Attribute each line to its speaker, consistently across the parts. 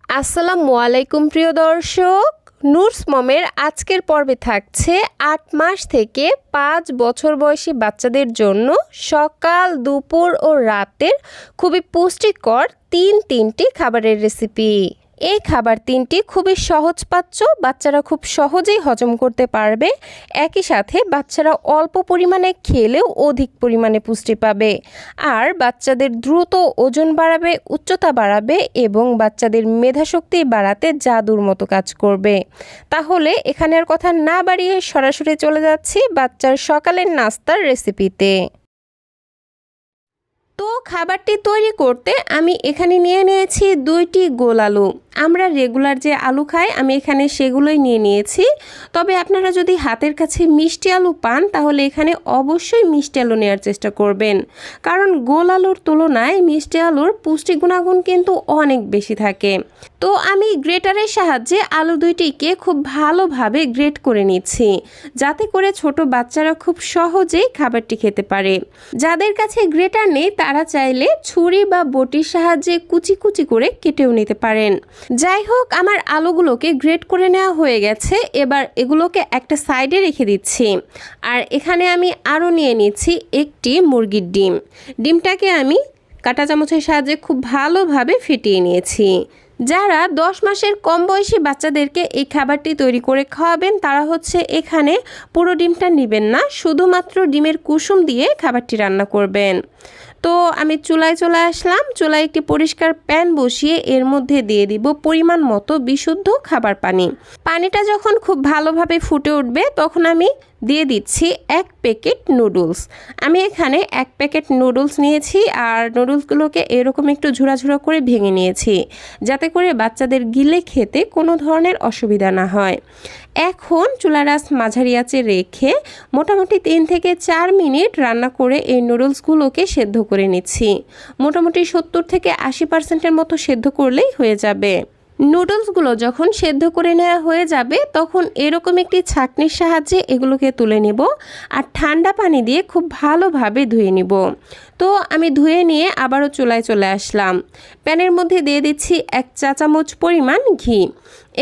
Speaker 1: আসসালামু আলাইকুম প্রিয় দর্শক, নুরস মমের আজকের পর্বে থাকছে ৮ মাস থেকে ৫ বছর বয়সী বাচ্চাদের জন্য সকাল, দুপুর ও রাতের খুবই পুষ্টিকর তিনটি খাবারের রেসিপি। এই খাবার তিনটি খুবই সহজপাচ্য, বাচ্চারা খুব সহজেই হজম করতে পারবে। একই সাথে বাচ্চারা অল্প পরিমাণে খেলেও অধিক পরিমাণে পুষ্টি পাবে, আর বাচ্চাদের দ্রুত ওজন বাড়াবে, উচ্চতা বাড়াবে এবং বাচ্চাদের মেধাশক্তি বাড়াতে জাদুর মতো কাজ করবে। তাহলে এখানে আর কথা না বাড়িয়ে সরাসরি চলে যাচ্ছি বাচ্চার সকালের নাস্তার রেসিপিতে। তো খাবারটি তৈরি করতে আমি এখানে নিয়ে নিয়েছি 2টি গোল আলু। আমরা রেগুলার যে আলু খাই আমি এখানে সেগুলোই নিয়ে নিয়েছি। তবে আপনারা যদি হাতের কাছে মিষ্টি আলু পান তাহলে এখানে অবশ্যই মিষ্টি আলু নেওয়ার চেষ্টা করবেন, কারণ গোল আলুর তুলনায় মিষ্টি আলুর পুষ্টি গুণাগুণ কিন্তু অনেক বেশি থাকে। তো আমি গ্রেটারের সাহায্যে আলু দুইটিকে খুব ভালোভাবে গ্রেট করে নিচ্ছি, যাতে করে ছোট বাচ্চারা খুব সহজেই খাবারটি খেতে পারে। যাদের কাছে গ্রেটার নেই তারা চাইলে ছুরি বা বটির সাহায্যে কুচি কুচি করে কেটেও নিতে পারেন। যাই হোক, আমার আলুগুলোকে গ্রেট করে নেওয়া হয়ে গেছে। এবার এগুলোকে একটা সাইডে রেখে দিচ্ছি। আর এখানে আমি আরও নিয়ে নিচ্ছি একটি মুরগির ডিম। ডিমটাকে আমি কাঁটা চামচের সাহায্যে খুব ভালোভাবে ফেটিয়ে নিয়েছি। যারা 10 মাসের কম বয়সী বাচ্চাদেরকে এই খাবারটি তৈরি করে খাওয়াবেন তারা এখানে পুরো ডিমটা নেবেন না, শুধুমাত্র ডিমের কুসুম দিয়ে খাবারটি রান্না করবেন। তো আমি চুলায় চলে আসলাম। চুলায় একটি পরিষ্কার প্যান বসিয়ে এর মধ্যে দিয়ে দিব পরিমাণ মতো বিশুদ্ধ খাবার পানি। পানিটা যখন খুব ভালোভাবে ফুটে উঠবে তখন আমি দিয়ে দিচ্ছি 1 প্যাকেট নুডলস। আমি এখানে 1 প্যাকেট নুডলস নিয়েছি, আর নুডলসগুলোকে এরকম একটু ঝুড়া করে ভেঙে নিয়েছি, যাতে করে বাচ্চাদের গিলে খেতে কোনো ধরনের অসুবিধা না হয়। এখন চুলার আঁচ মাঝারি আঁচে রেখে মোটামুটি 3 থেকে 4 মিনিট রান্না করে এই নুডলসগুলোকে সেদ্ধ করে নিচ্ছি। মোটামুটি 70 থেকে 80% মতো সেদ্ধ করলেই হয়ে যাবে। নুডলসগুলো যখন সেদ্ধ করে নেওয়া হয়ে যাবে তখন এরকম একটি ছাঁকনির সাহায্যে এগুলোকে তুলে নেব, আর ঠান্ডা পানি দিয়ে খুব ভালোভাবে ধুয়ে নিব। তো আমি ধুয়ে নিয়ে আবারও চুলায় চলে আসলাম। প্যানের মধ্যে দিয়ে দিচ্ছি 1 চা চামচ পরিমাণ ঘি।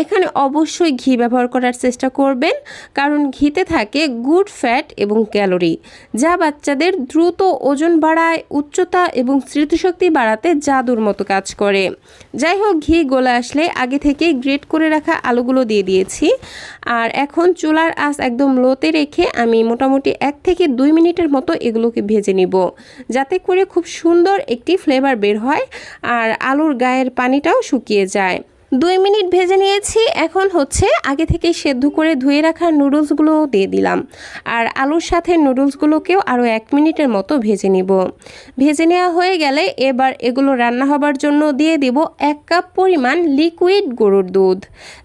Speaker 1: এখানে অবশ্যই ঘি ব্যবহার করার চেষ্টা করবেন, কারণ ঘিতে থাকে গুড ফ্যাট এবং ক্যালোরি, যা বাচ্চাদের দ্রুত ওজন বাড়ায়, উচ্চতা এবং স্মৃতিশক্তি বাড়াতে জাদুর মতো কাজ করে। যাই হোক, ঘি গলে আসলে আগে থেকেই গ্রেট করে রাখা আলুগুলো দিয়ে দিয়েছি। আর এখন চুলার আঁচ একদম লোতে রেখে আমি মোটামুটি 1 থেকে 2 মিনিটের মতো এগুলোকে ভেজে নিব, যাতে করে খুব সুন্দর একটি ফ্লেভার বের হয় আর আলুর গায়ের পানিটাও শুকিয়ে যায়। 2 মিনিট ভেজে নিয়েছি। এখন আগে থেকে সেদ্ধ করে ধুয়ে রাখা নুডলসগুলো দিয়ে দিলাম, আর আলুর সাথে নুডলসগুলোকেও আরও 1 মিনিটের মতো ভেজে নিব। ভেজে নেওয়া হয়ে গেলে এবার এগুলো রান্না হবার জন্য দিয়ে দিব 1 কাপ পরিমাণ লিকুইড গরুর দুধ।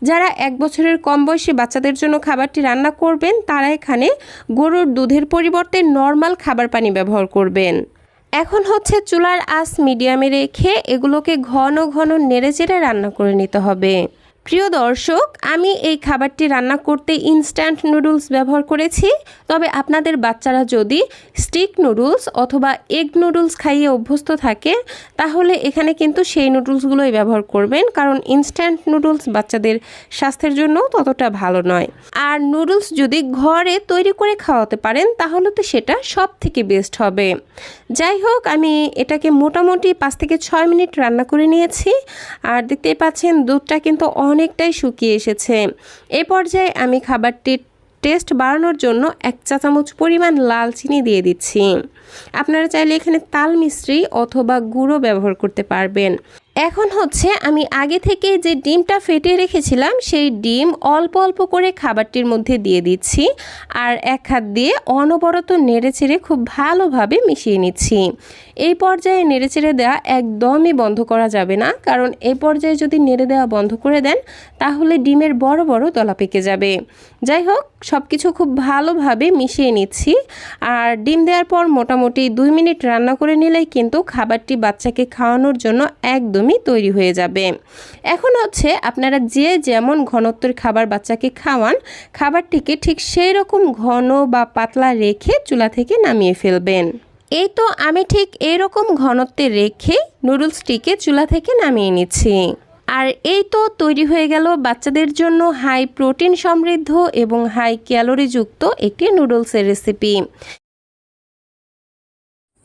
Speaker 1: যারা 1 বছরের কম বয়সী বাচ্চাদের জন্য খাবারটি রান্না করবেন তারা এখানে গরুর দুধের পরিবর্তে নর্মাল খাবার পানি ব্যবহার করবেন। এখন চুলার আঁচ মিডিয়ামে রেখে এগুলোকে ঘন ঘন নেড়েচেড়ে রান্না করে নিতে হবে। প্রিয় দর্শক, আমি এই খাবারটি রান্না করতে ইনস্ট্যান্ট নুডলস ব্যবহার করেছি। তবে আপনাদের বাচ্চারা যদি স্টিক নুডলস অথবা এগ নুডলস খাইয়ে অভ্যস্ত থাকে তাহলে এখানে কিন্তু সেই নুডলসগুলোই ব্যবহার করবেন, কারণ ইনস্ট্যান্ট নুডলস বাচ্চাদের স্বাস্থ্যের জন্য ততটা ভালো নয়। আর নুডলস যদি ঘরে তৈরি করে খাওয়াতে পারেন তাহলে তো সেটা সব থেকে বেস্ট হবে। যাই হোক, আমি এটাকে মোটামুটি 5 থেকে 6 মিনিট রান্না করে নিয়েছি। আর দেখতেই পাচ্ছেন দুধটা কিন্তু অনেকটাই শুকিয়ে এসেছে। এই পর্যায়ে আমি খাবারটির টেস্ট বাড়ানোর জন্য 1 চা চামচ পরিমাণ লাল চিনি দিয়ে দিচ্ছি। আপনারা চাইলে এখানে তাল মিশ্রি অথবা গুঁড়ো ব্যবহার করতে পারবেন। এখন আমি আগে থেকে যে ডিমটা ফেটিয়ে রেখেছিলাম সেই ডিম অল্প অল্প করে খাবারটির মধ্যে দিয়ে দিচ্ছি, আর 1 হাত দিয়ে অনবরত নেড়েচেড়ে খুব ভালোভাবে মিশিয়ে নিচ্ছি। এই পর্যায়ে নেড়েচেড়ে দেওয়া একদমই বন্ধ করা যাবে না, কারণ এই পর্যায়ে যদি নেড়ে দেওয়া বন্ধ করে দেন তাহলে ডিমের বড় বড় দলা পেকে যাবে। যাই হোক, সব কিছু খুব ভালোভাবে মিশিয়ে নিচ্ছি। আর ডিম দেওয়ার পর মোটামুটি 2 মিনিট রান্না করে নিলেই কিন্তু খাবারটি বাচ্চাকে খাওয়ানোর জন্য একদমই তৈরি হয়ে যাবে। এখন আপনারা যে যেমন ঘনত্বের খাবার বাচ্চাকে খাওয়ান, খাবারটিকে ঠিক সেই রকম ঘন বা পাতলা রেখে চুলা থেকে নামিয়ে ফেলবেন। এই তো আমি ঠিক এইরকম ঘনত্বে রেখে নুডলসটিকে চুলা থেকে নামিয়ে নিচ্ছি। আর এই তো তৈরি হয়ে গেল বাচ্চাদের জন্য হাই প্রোটিন সমৃদ্ধ এবং হাই ক্যালোরিযুক্ত একটি নুডলসের রেসিপি।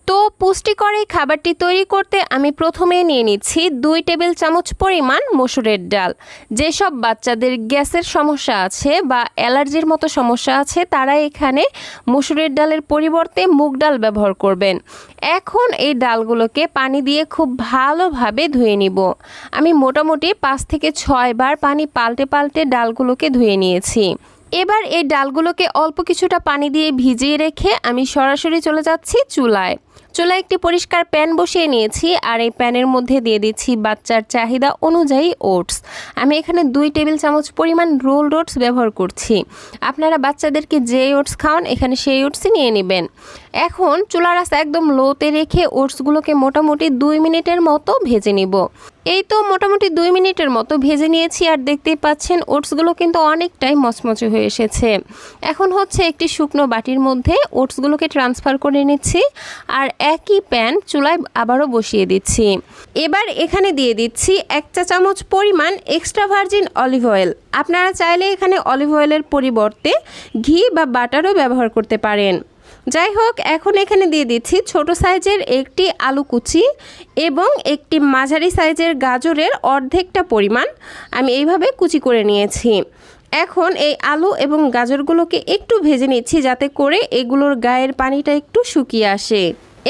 Speaker 1: তো পুষ্টিকর এই খাবারটি তৈরি করতে আমি প্রথমে নিয়ে নিচ্ছি 2 টেবিল চামচ পরিমাণ মসুরের ডাল। যেসব বাচ্চাদের গ্যাসের সমস্যা আছে বা অ্যালার্জির মতো সমস্যা আছে তারা এখানে মসুরের ডালের পরিবর্তে মুগ ডাল ব্যবহার করবেন। এখন এই ডালগুলোকে পানি দিয়ে খুব ভালোভাবে ধুয়ে নিব। আমি মোটামুটি 5 থেকে 6 বার পানি পাল্টে পাল্টে ডালগুলোকে ধুয়ে নিয়েছি। এবার এই ডালগুলোকে অল্প কিছুটা পানি দিয়ে ভিজিয়ে রেখে আমি সরাসরি চলে যাচ্ছি চুলায়। চুলায় একটি পরিষ্কার প্যান বসিয়ে নিয়েছি আর এই প্যানের মধ্যে দিয়ে দিচ্ছি বাচ্চার চাহিদা অনুযায়ী ওটস। আমি এখানে 2 টেবিল চামচ পরিমাণ রোলড ওটস ব্যবহার করছি। আপনারা বাচ্চাদেরকে যে ওটস খাওয়ান এখানে সেই ওটসই নিয়ে নেবেন। এখন চুলার আঁচ একদম লোতে রেখে ওটসগুলোকে মোটামুটি 2 মিনিটের মতো ভেজে নিব। এই তো মোটামুটি 2 মিনিটের মতো ভেজে নিয়েছি আর দেখতেই পাচ্ছেন ওটসগুলো কিন্তু অনেকটাই মচমচে হয়ে এসেছে। এখন হচ্ছে একটি শুকনো বাটির মধ্যে ওটসগুলোকে ট্রান্সফার করে নিচ্ছি আর একই প্যান চুলায় আবারও বসিয়ে দিচ্ছি। এবার এখানে দিয়ে দিচ্ছি 1 চা চামচ পরিমাণ এক্সট্রা ভার্জিন অলিভ অয়েল। আপনারা চাইলে এখানে অলিভ অয়েলের পরিবর্তে ঘি বা বাটারও ব্যবহার করতে পারেন। যাই হোক, এখন এখানে দিয়ে দিচ্ছি ছোট সাইজের একটি আলু কুচি এবং একটি মাঝারি সাইজের গাজরের অর্ধেকটা পরিমাণ আমি এইভাবে কুচি করে নিয়েছি। এখন এই আলু এবং গাজরগুলোকে একটু ভেজে নিচ্ছি যাতে করে এগুলোর গায়ের পানিটা একটু শুকিয়ে আসে।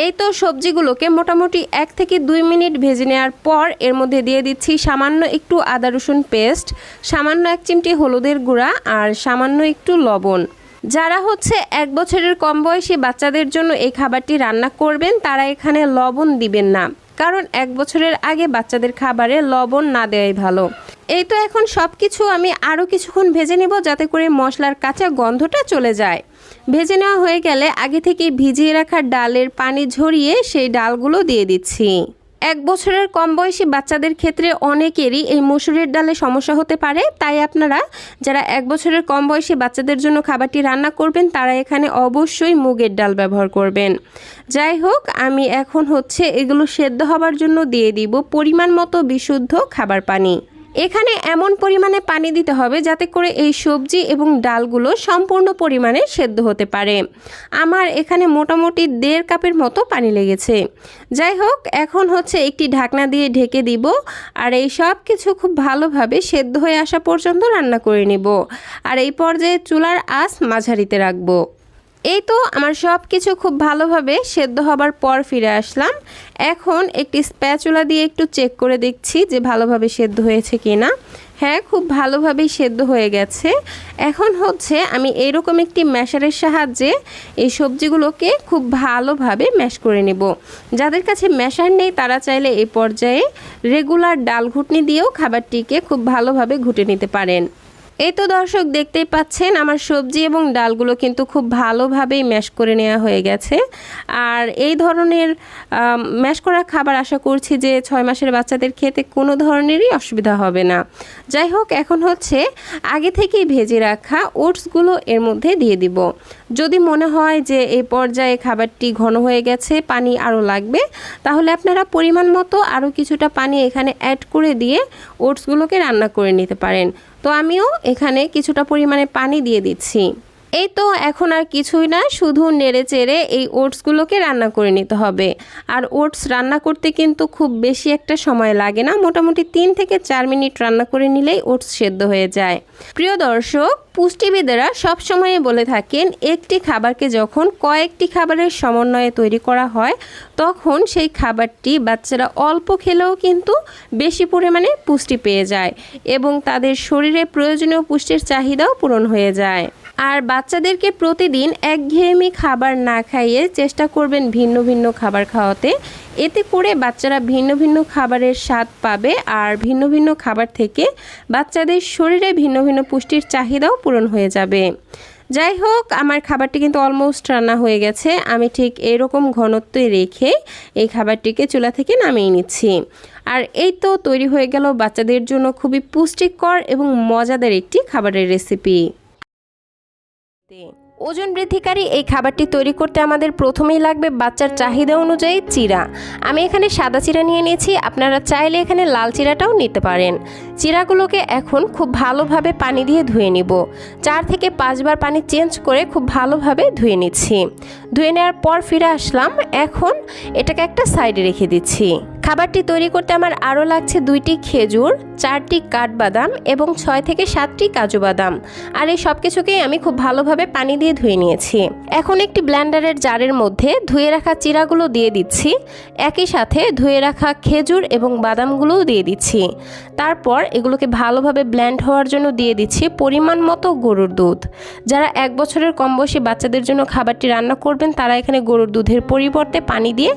Speaker 1: এই তো সবজিগুলোকে মোটামুটি 1 থেকে 2 মিনিট ভেজে নেওয়ার পর এর মধ্যে দিয়ে দিচ্ছি সামান্য একটু আদা রসুন পেস্ট, সামান্য 1 চিমটি হলুদের গুঁড়া আর সামান্য একটু লবণ। যারা হচ্ছে 1 বছরের কম বয়সী বাচ্চাদের জন্য এই খাবারটি রান্না করবেন তারা এখানে লবণ দিবেন না, কারণ 1 বছরের আগে বাচ্চাদের খাবারে লবণ না দেওয়াই ভালো। এই তো এখন সব কিছু আমি আরও কিছুক্ষণ ভেজে নেব যাতে করে মশলার কাঁচা গন্ধটা চলে যায়। ভেজে নেওয়া হয়ে গেলে আগে থেকে ভিজিয়ে রাখা ডালের পানি ঝরিয়ে সেই ডালগুলো দিয়ে দিচ্ছি। 1 বছরের কম বয়সী বাচ্চাদের ক্ষেত্রে অনেকেরই এই মসুরের ডালে সমস্যা হতে পারে, তাই আপনারা যারা 1 বছরের কম বয়সী বাচ্চাদের জন্য খাবারটি রান্না করবেন তারা এখানে অবশ্যই মুগের ডাল ব্যবহার করবেন। যাই হোক, আমি এখন হচ্ছে এগুলো সেদ্ধ হবার জন্য দিয়ে দিব পরিমাণ মতো বিশুদ্ধ খাবার পানি। এখানে এমন পরিমাণে পানি দিতে হবে যাতে করে এই সবজি এবং ডালগুলো সম্পূর্ণ পরিমাণে সেদ্ধ হতে পারে। আমার এখানে মোটামুটি 1.5 কাপের মতো পানি লেগেছে। যাই হোক, এখন হচ্ছে একটি ঢাকনা দিয়ে ঢেকে দিব আর এই সব কিছু খুব ভালোভাবে সেদ্ধ হয়ে আসা পর্যন্ত রান্না করে নিব। আর এই পর্যায়ে চুলার আঁচ মাঝারিতে রাখবো। এই তো আমার সব কিছু খুব ভালোভাবে সেদ্ধ হবার পর ফিরে আসলাম। এখন একটি স্প্যাচুলা দিয়ে একটু চেক করে দেখছি যে ভালোভাবে সেদ্ধ হয়েছে কিনা। হ্যাঁ, খুব ভালোভাবেই সেদ্ধ হয়ে গেছে। এখন হচ্ছে আমি এইরকম একটি ম্যাশারের সাহায্যে এই সবজিগুলোকে খুব ভালোভাবে ম্যাশ করে নেব। যাদের কাছে ম্যাশার নেই তারা চাইলে এই পর্যায়ে রেগুলার ডাল ঘুটনি দিয়েও খাবারটিকে খুব ভালোভাবে ঘুটে নিতে পারেন। এই তো দর্শক, দেখতেই পাচ্ছেন আমার সবজি এবং ডালগুলো কিন্তু খুব ভালোভাবেই ম্যাশ করে নেওয়া হয়ে গেছে। আর এই ধরনের ম্যাশ করা খাবার আশা করছি যে 6 মাসের বাচ্চাদের খেতে কোনো ধরনেরই অসুবিধা হবে না। যাই হোক, এখন হচ্ছে আগে থেকেই ভেজে রাখা ওটসগুলো এর মধ্যে দিয়ে দিব। যদি মনে হয় যে এই পর্যায়ে খাবারটি ঘন হয়ে গেছে, পানি আরও লাগবে, তাহলে আপনারা পরিমাণ মতো আরও কিছুটা পানি এখানে অ্যাড করে দিয়ে ওটসগুলোকে রান্না করে নিতে পারেন। তো আমিও এখানে কিছুটা পরিমাণে পানি দিয়ে দিচ্ছি। এই তো এখন আর কিছুই না, শুধু নেড়ে চেড়ে এই ওটসগুলোকে রান্না করে নিতে হবে। আর ওটস রান্না করতে কিন্তু খুব বেশি একটা সময় লাগে না, মোটামুটি 3 থেকে 4 মিনিট রান্না করে নিলেই ওটস সেদ্ধ হয়ে যায়। প্রিয় দর্শক, পুষ্টিবিদেরা সবসময় বলে থাকেন একটি খাবারকে যখন কয়েকটি খাবারের সমন্বয়ে তৈরি করা হয় তখন সেই খাবারটি বাচ্চারা অল্প খেলেও কিন্তু বেশি পরিমাণে পুষ্টি পেয়ে যায় এবং তাদের শরীরে প্রয়োজনীয় পুষ্টির চাহিদাও পূরণ হয়ে যায়। আর বাচ্চাদেরকে প্রতিদিন একঘেয়েমি খাবার না খাইয়ে চেষ্টা করবেন ভিন্ন ভিন্ন খাবার খাওয়াতে। এতে করে বাচ্চারা ভিন্ন ভিন্ন খাবারের স্বাদ পাবে আর ভিন্ন ভিন্ন খাবার থেকে বাচ্চাদের শরীরে ভিন্ন ভিন্ন পুষ্টির চাহিদাও পূরণ হয়ে যাবে। যাই হোক, আমার খাবারটি কিন্তু অলমোস্ট রান্না হয়ে গেছে। আমি ঠিক এরকম ঘনত্বে রেখে এই খাবারটিকে চুলা থেকে নামিয়ে নিচ্ছি। আর এই তো তৈরি হয়ে গেল বাচ্চাদের জন্য খুবই পুষ্টিকর এবং মজাদার একটি খাবারের রেসিপি। ওজন বৃদ্ধিকারী এই খাবারটি তৈরি করতে আমাদের প্রথমেই লাগবে বাচ্চার চাহিদা অনুযায়ী চিরা। আমি এখানে সাদা চিরা নিয়ে নিয়েছি, আপনারা চাইলে এখানে লাল চিরাটাও নিতে পারেন। চিরাগুলোকে এখন খুব ভালোভাবে পানি দিয়ে ধুয়ে নিব। 4 থেকে 5 বার পানি চেঞ্জ করে খুব ভালোভাবে ধুয়ে নিচ্ছি। ধুয়ে নেওয়ার পর ফিরে আসলাম, এখন এটাকে একটা সাইডে রেখে দিচ্ছি। খাবারটি তৈরি করতে আমার আরও লাগছে 2টি খেজুর, 4টি কাঠবাদাম এবং 6 থেকে 7টি কাজু বাদাম। আর এই সব কিছুকেই আমি খুব ভালোভাবে পানি দিয়ে ধুয়ে নিয়েছি। এখন একটি ব্লেন্ডারের জারের মধ্যে ধুয়ে রাখা চিরাগুলো দিয়ে দিচ্ছি, একই সাথে ধুয়ে রাখা খেজুর এবং বাদামগুলোও দিয়ে দিচ্ছি। তারপর এগুলোকে ভালোভাবে ব্লেন্ড হওয়ার জন্য দিয়ে দিচ্ছি পরিমাণ মতো গরুর দুধ। যারা 1 বছরের কম বয়সী বাচ্চাদের জন্য খাবারটি রান্না করবেন তারা এখানে গরুর দুধের পরিবর্তে পানি দিয়ে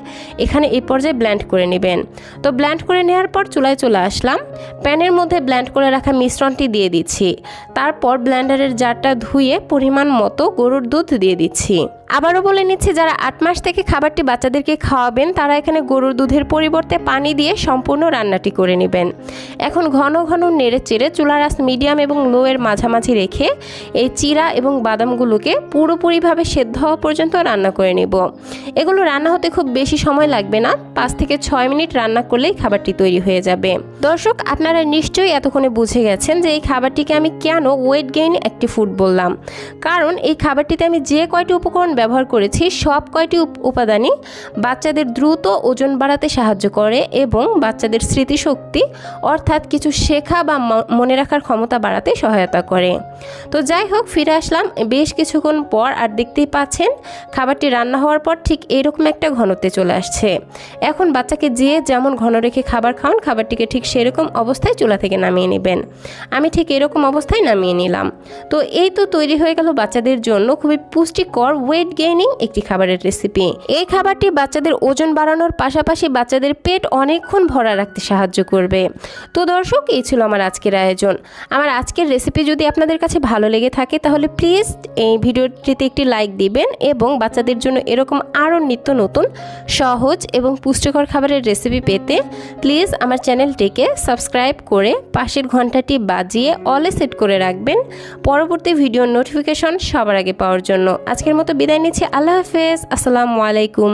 Speaker 1: এখানে এই পর্যায়ে ব্লেন্ড করে নেবেন। তো ব্লেন্ড করে নেওয়ার পর চুলায় চলে আসলাম, প্যানের মধ্যে ব্লেন্ড করে রাখা মিশ্রণটি দিয়ে দিচ্ছি। তারপর ব্লেন্ডারের জারটা ধুয়ে পরিমাণ মতো গরুর দুধ দিয়ে দিচ্ছি। আবারও বলে নিচ্ছি, যারা 8 মাস থেকে খাবারটি বাচ্চাদেরকে খাওয়াবেন তারা এখানে গরুর দুধের পরিবর্তে পানি দিয়ে সম্পূর্ণ রান্নাটি করে নেবেন। এখন ঘন ঘন নেড়ে চেড়ে চুলার আঁচ মিডিয়াম এবং লো এর মাঝামাঝি রেখে এই চিরা এবং বাদামগুলোকে পুরোপুরিভাবে সেদ্ধ হওয়া পর্যন্ত রান্না করে নেব। এগুলো রান্না হতে খুব বেশি সময় লাগবে না, 5 থেকে 6 মিনিট রান্না করলেই খাবারটি তৈরি হয়ে যাবে। দর্শক, আপনারা নিশ্চয়ই এতক্ষণে বুঝে গেছেন যে এই খাবারটিকে আমি কেন ওয়েট গেইন একটি ফুড বললাম। কারণ এই খাবারটিতে আমি যে কয়টি উপকরণ ব্যবহার করেছি সব কয়টি উপাদানই বাচ্চাদের দ্রুত ওজন বাড়াতে সাহায্য করে এবং বাচ্চাদের স্মৃতিশক্তি অর্থাৎ কিছু শেখা বা মনে রাখার ক্ষমতা বাড়াতে সহায়তা করে। তো যাই হোক, ফিরে আসলাম বেশ কিছুক্ষণ পর, আর দেখতেই পাচ্ছেন খাবারটি রান্না হওয়ার পর ঠিক এরকম একটা ঘনত্বে চলে আসছে। এখন বাচ্চাকে যে যেমন ঘন রেখে খাবার খাওয়ান, খাবারটিকে ঠিক সেরকম অবস্থায় চুলা থেকে নামিয়ে নেবেন। আমি ঠিক এরকম অবস্থায় নামিয়ে নিলাম। তো এই তো তৈরি হয়ে গেল বাচ্চাদের জন্য খুবই পুষ্টিকর ওয়েট গেইনিং একটি খাবারের রেসিপি। এই খাবারটি বাচ্চাদের ওজন বাড়ানোর পাশাপাশি বাচ্চাদের পেট অনেকক্ষণ ভরা রাখতে সাহায্য করবে। তো দর্শক, এই ছিল আমার আজকের আয়োজন। আমার আজকের রেসিপি যদি আপনাদের কাছে ভালো লেগে থাকে তাহলে প্লিজ এই ভিডিওটিতে একটি লাইক দিবেন এবং বাচ্চাদের জন্য এরকম আরও নিত্য নতুন সহজ এবং পুষ্টিকর খাবারের রেসিপি পেতে প্লিজ আমার চ্যানেলটিকে সাবস্ক্রাইব করে পাশের ঘন্টাটি বাজিয়ে অলে সেট করে রাখবেন পরবর্তী ভিডিওর নোটিফিকেশন সবার আগে পাওয়ার জন্য। আজকের মতো বিদায় নিচ্ছি। আল্লাহ হাফেজ। আসসালামু আলাইকুম।